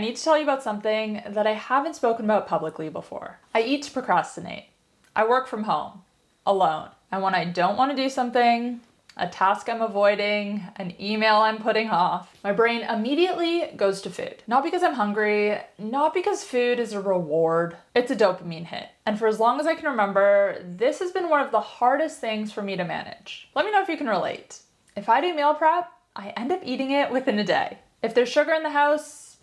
need to tell you about something that I haven't spoken about publicly before. I eat to procrastinate. I work from home, alone. And when I don't want to do something, a task I'm avoiding, an email I'm putting off, my brain immediately goes to food. Not because I'm hungry, not because food is a reward, it's a dopamine hit. And for as long as I can remember, this has been one of the hardest things for me to manage. Let me know if you can relate. If I do meal prep, I end up eating it within a day. If there's sugar in the house,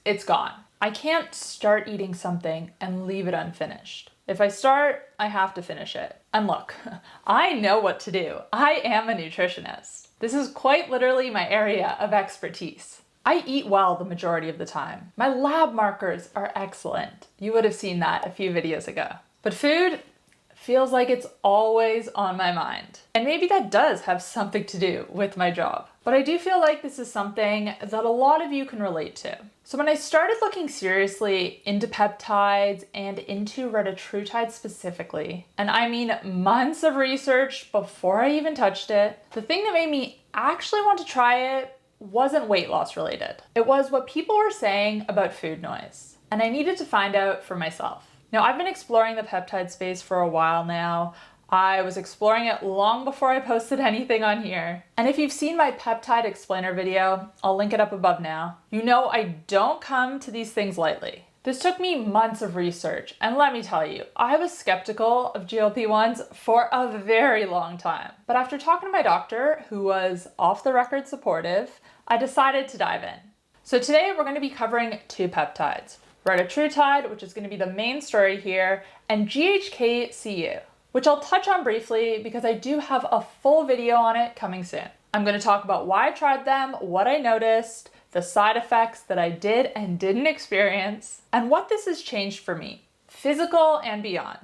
it's gone. I can't start eating something and leave it unfinished. If I start, I have to finish it. And look, I know what to do. I am a nutritionist. This is quite literally my area of expertise. I eat well the majority of the time. My lab markers are excellent. You would have seen that a few videos ago. But food feels like it's always on my mind. And maybe that does have something to do with my job. But I do feel like this is something that a lot of you can relate to. So when I started looking seriously into peptides and into retatrutide specifically, and I mean months of research before I even touched it, the thing that made me actually want to try it wasn't weight loss related. It was what people were saying about food noise. And I needed to find out for myself. Now, I've been exploring the peptide space for a while now. I was exploring it long before I posted anything on here. And if you've seen my peptide explainer video, I'll link it up above now, you know I don't come to these things lightly. This took me months of research, and let me tell you, I was skeptical of GLP-1s for a very long time. But after talking to my doctor, who was off the record supportive, I decided to dive in. So today we're going to be covering two peptides. Retatrutide, which is going to be the main story here, and GHK-Cu, which I'll touch on briefly because I do have a full video on it coming soon. I'm going to talk about why I tried them, what I noticed, the side effects that I did and didn't experience, and what this has changed for me, physical and beyond.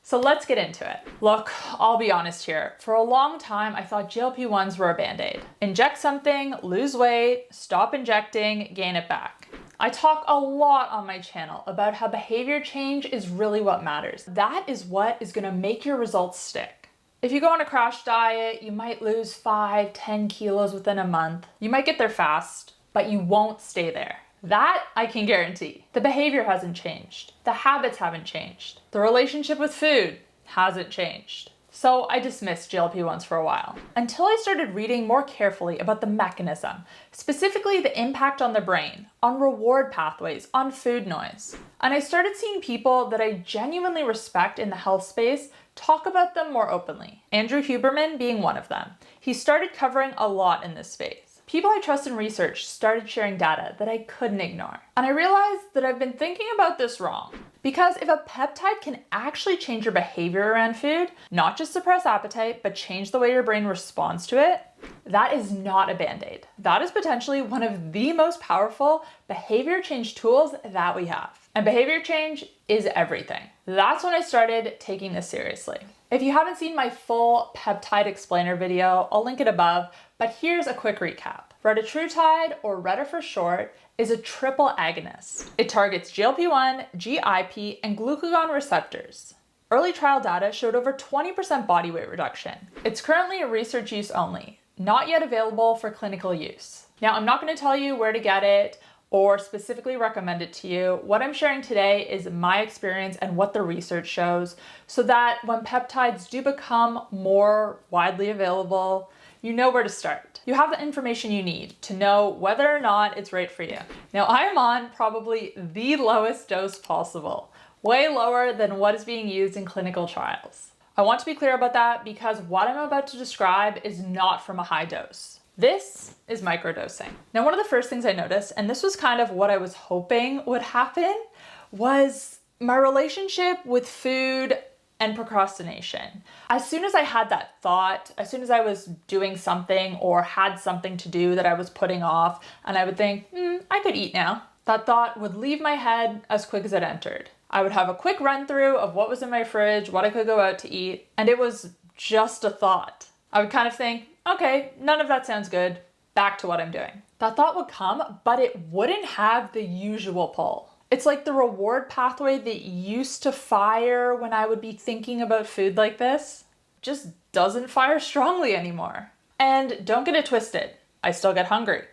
So let's get into it. Look, I'll be honest here. For a long time, I thought GLP-1s were a band-aid. Inject something, lose weight, stop injecting, gain it back. I talk a lot on my channel about how behavior change is really what matters. That is what is gonna make your results stick. If you go on a crash diet, you might lose 5, 10 kilos within a month. You might get there fast, but you won't stay there. That I can guarantee. The behavior hasn't changed. The habits haven't changed. The relationship with food hasn't changed. So I dismissed GLP-1s for a while, until I started reading more carefully about the mechanism, specifically the impact on the brain, on reward pathways, on food noise. And I started seeing people that I genuinely respect in the health space talk about them more openly. Andrew Huberman being one of them. He started covering a lot in this space. People I trust in research started sharing data that I couldn't ignore. And I realized that I've been thinking about this wrong. Because if a peptide can actually change your behavior around food, not just suppress appetite, but change the way your brain responds to it, that is not a band-aid. That is potentially one of the most powerful behavior change tools that we have. And behavior change is everything. That's when I started taking this seriously. If you haven't seen my full peptide explainer video, I'll link it above, but here's a quick recap. Retatrutide, or Reta for short, is a triple agonist. It targets GLP-1, GIP, and glucagon receptors. Early trial data showed over 20% body weight reduction. It's currently research use only, not yet available for clinical use. Now, I'm not going to tell you where to get it or specifically recommend it to you. What I'm sharing today is my experience and what the research shows, so that when peptides do become more widely available, you know where to start. You have the information you need to know whether or not it's right for you. Now, I am on probably the lowest dose possible, way lower than what is being used in clinical trials. I want to be clear about that because what I'm about to describe is not from a high dose. This is microdosing. Now, one of the first things I noticed, and this was kind of what I was hoping would happen, was my relationship with food and procrastination. As soon as I had that thought, as soon as I was doing something or had something to do that I was putting off, and I would think, I could eat now, that thought would leave my head as quick as it entered. I would have a quick run through of what was in my fridge, what I could go out to eat, and it was just a thought. I would kind of think, okay, none of that sounds good. Back to what I'm doing. That thought would come, but it wouldn't have the usual pull. It's like the reward pathway that used to fire when I would be thinking about food like this just doesn't fire strongly anymore. And don't get it twisted. I still get hungry.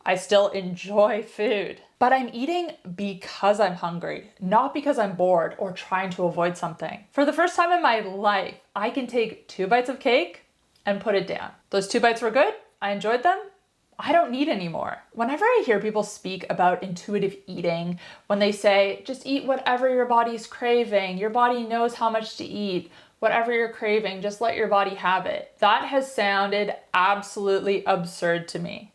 I still enjoy food, but I'm eating because I'm hungry, not because I'm bored or trying to avoid something. For the first time in my life, I can take 2 bites of cake and put it down. Those 2 bites were good. I enjoyed them. I don't need any more. Whenever I hear people speak about intuitive eating, when they say, just eat whatever your body's craving, your body knows how much to eat, whatever you're craving, just let your body have it. That has sounded absolutely absurd to me.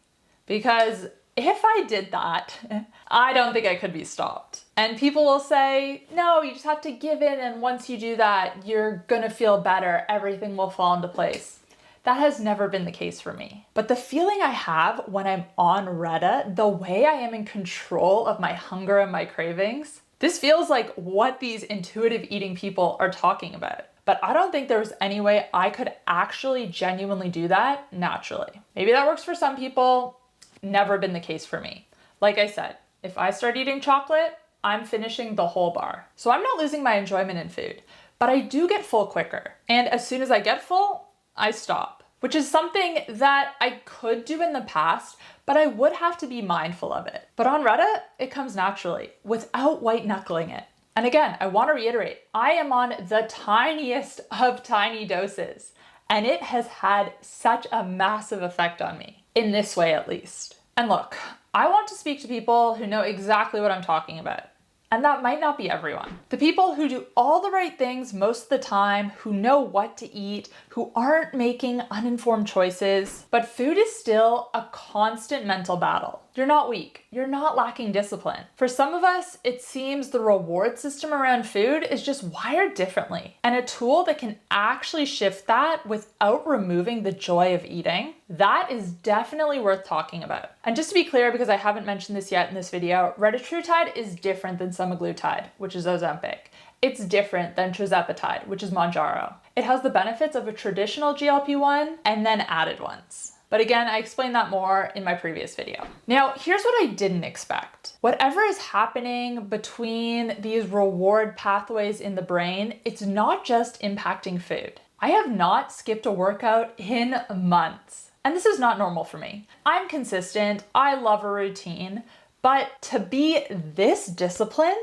Because if I did that, I don't think I could be stopped. And people will say, no, you just have to give in, and once you do that, you're gonna feel better. Everything will fall into place. That has never been the case for me. But the feeling I have when I'm on Retta, the way I am in control of my hunger and my cravings, this feels like what these intuitive eating people are talking about. But I don't think there was any way I could actually genuinely do that naturally. Maybe that works for some people. Never been the case for me. Like I said, if I start eating chocolate, I'm finishing the whole bar. So I'm not losing my enjoyment in food, but I do get full quicker. And as soon as I get full, I stop, which is something that I could do in the past, but I would have to be mindful of it. But on Retta, it comes naturally without white knuckling it. And again, I want to reiterate, I am on the tiniest of tiny doses, and it has had such a massive effect on me, in this way at least. And look, I want to speak to people who know exactly what I'm talking about. And that might not be everyone. The people who do all the right things most of the time, who know what to eat, who aren't making uninformed choices, but food is still a constant mental battle. You're not weak. You're not lacking discipline. For some of us, it seems the reward system around food is just wired differently. And a tool that can actually shift that without removing the joy of eating, that is definitely worth talking about. And just to be clear, because I haven't mentioned this yet in this video, Retatrutide is different than semaglutide, which is Ozempic. It's different than tirzepatide, which is Mounjaro. It has the benefits of a traditional GLP-1 and then added ones. But again, I explained that more in my previous video. Now, here's what I didn't expect. Whatever is happening between these reward pathways in the brain, it's not just impacting food. I have not skipped a workout in months. And this is not normal for me. I'm consistent, I love a routine, but to be this disciplined,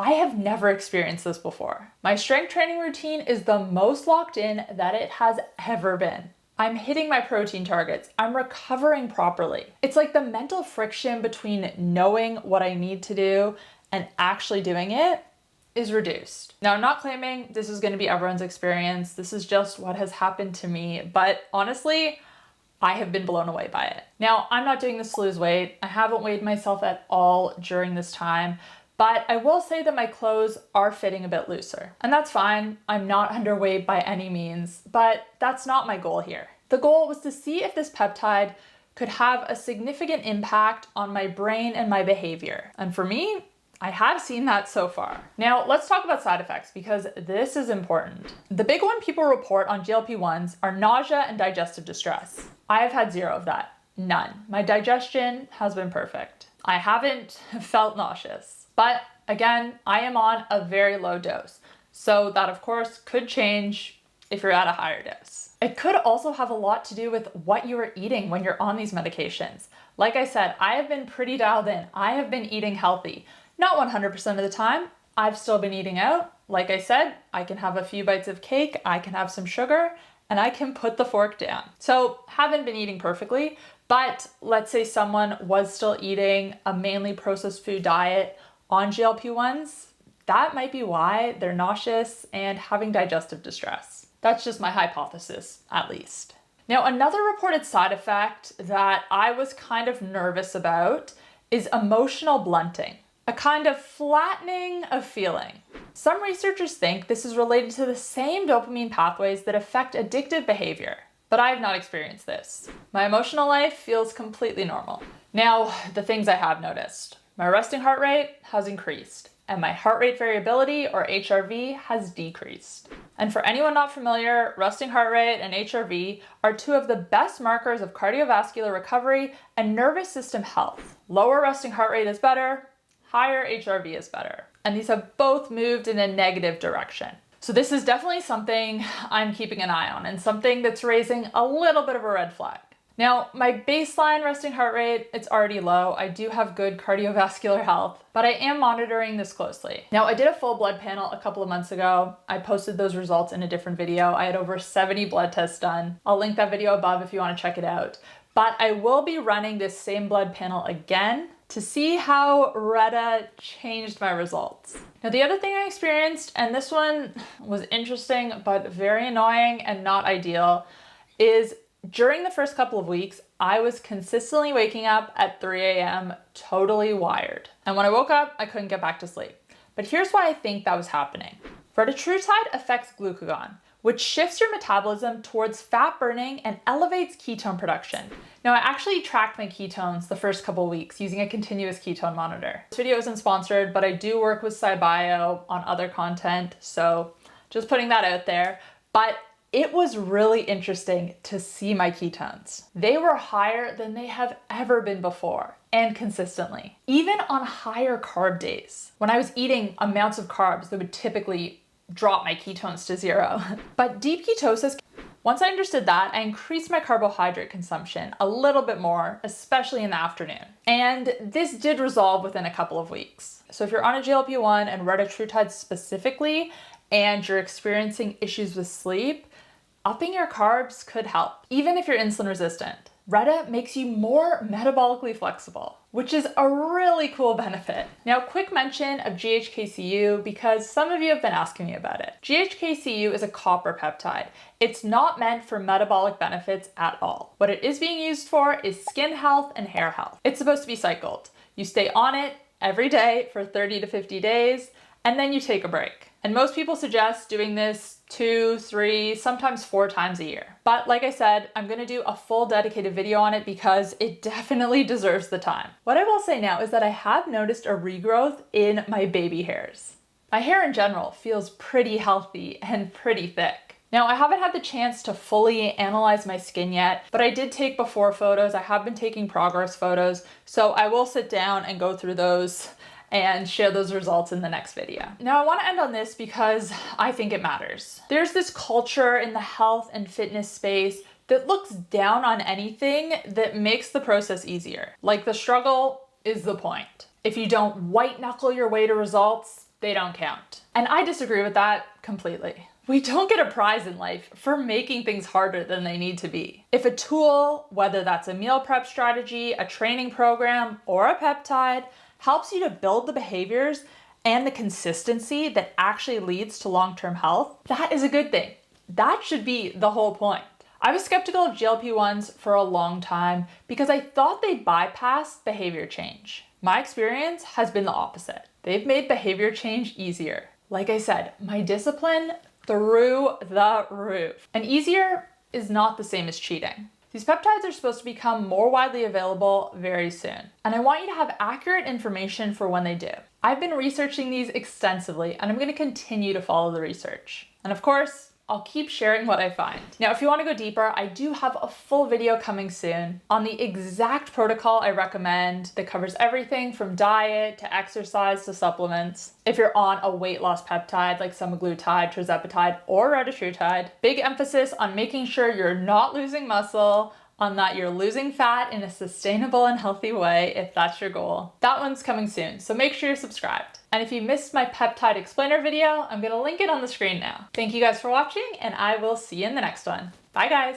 I have never experienced this before. My strength training routine is the most locked in that it has ever been. I'm hitting my protein targets. I'm recovering properly. It's like the mental friction between knowing what I need to do and actually doing it is reduced. Now, I'm not claiming this is going to be everyone's experience. This is just what has happened to me. But honestly, I have been blown away by it. Now, I'm not doing this to lose weight. I haven't weighed myself at all during this time. But I will say that my clothes are fitting a bit looser. And that's fine. I'm not underweight by any means, but that's not my goal here. The goal was to see if this peptide could have a significant impact on my brain and my behavior. And for me, I have seen that so far. Now, let's talk about side effects because this is important. The big one people report on GLP-1s are nausea and digestive distress. I have had zero of that. None. My digestion has been perfect. I haven't felt nauseous. But again, I am on a very low dose. So that of course could change if you're at a higher dose. It could also have a lot to do with what you are eating when you're on these medications. Like I said, I have been pretty dialed in. I have been eating healthy. Not 100% of the time. I've still been eating out. Like I said, I can have a few bites of cake, I can have some sugar, and I can put the fork down. So haven't been eating perfectly, but let's say someone was still eating a mainly processed food diet on GLP-1s, that might be why they're nauseous and having digestive distress. That's just my hypothesis, at least. Now, another reported side effect that I was kind of nervous about is emotional blunting, a kind of flattening of feeling. Some researchers think this is related to the same dopamine pathways that affect addictive behavior, but I have not experienced this. My emotional life feels completely normal. Now, the things I have noticed. My resting heart rate has increased, and my heart rate variability, or HRV, has decreased. And for anyone not familiar, resting heart rate and HRV are two of the best markers of cardiovascular recovery and nervous system health. Lower resting heart rate is better, higher HRV is better. And these have both moved in a negative direction. So this is definitely something I'm keeping an eye on and something that's raising a little bit of a red flag. Now, my baseline resting heart rate, it's already low. I do have good cardiovascular health, but I am monitoring this closely. Now, I did a full blood panel a couple of months ago. I posted those results in a different video. I had over 70 blood tests done. I'll link that video above if you want to check it out. But I will be running this same blood panel again to see how Reta changed my results. Now, the other thing I experienced, and this one was interesting but very annoying and not ideal, is during the first couple of weeks, I was consistently waking up at 3 a.m. totally wired. And when I woke up, I couldn't get back to sleep. But here's why I think that was happening. Retatrutide affects glucagon, which shifts your metabolism towards fat burning and elevates ketone production. Now, I actually tracked my ketones the first couple of weeks using a continuous ketone monitor. This video isn't sponsored, but I do work with SciBio on other content, so just putting that out there. But it was really interesting to see my ketones. They were higher than they have ever been before, and consistently. Even on higher carb days, when I was eating amounts of carbs that would typically drop my ketones to 0. But deep ketosis, once I understood that, I increased my carbohydrate consumption a little bit more, especially in the afternoon. And this did resolve within a couple of weeks. So if you're on a GLP-1 and retatrutide specifically, and you're experiencing issues with sleep, upping your carbs could help, even if you're insulin resistant. Reta makes you more metabolically flexible, which is a really cool benefit. Now, quick mention of GHK-Cu because some of you have been asking me about it. GHK-Cu is a copper peptide. It's not meant for metabolic benefits at all. What it is being used for is skin health and hair health. It's supposed to be cycled. You stay on it every day for 30 to 50 days, and then you take a break. And most people suggest doing this 2, 3, sometimes 4 times a year. But like I said, I'm gonna do a full dedicated video on it because it definitely deserves the time. What I will say now is that I have noticed a regrowth in my baby hairs. My hair in general feels pretty healthy and pretty thick. Now, I haven't had the chance to fully analyze my skin yet, but I did take before photos. I have been taking progress photos, so I will sit down and go through those and share those results in the next video. Now, I want to end on this because I think it matters. There's this culture in the health and fitness space that looks down on anything that makes the process easier. Like the struggle is the point. If you don't white knuckle your way to results, they don't count. And I disagree with that completely. We don't get a prize in life for making things harder than they need to be. If a tool, whether that's a meal prep strategy, a training program, or a peptide, helps you to build the behaviors and the consistency that actually leads to long-term health, that is a good thing. That should be the whole point. I was skeptical of GLP-1s for a long time because I thought they bypassed behavior change. My experience has been the opposite. They've made behavior change easier. Like I said, my discipline through the roof. And easier is not the same as cheating. These peptides are supposed to become more widely available very soon, and I want you to have accurate information for when they do. I've been researching these extensively, and I'm going to continue to follow the research. And of course, I'll keep sharing what I find. Now, if you want to go deeper, I do have a full video coming soon on the exact protocol I recommend that covers everything from diet to exercise to supplements. If you're on a weight loss peptide like semaglutide, tirzepatide, or retatrutide, big emphasis on making sure you're not losing muscle, on that you're losing fat in a sustainable and healthy way if that's your goal. That one's coming soon, so make sure you're subscribed. And if you missed my peptide explainer video, I'm gonna link it on the screen now. Thank you guys for watching, and I will see you in the next one. Bye guys.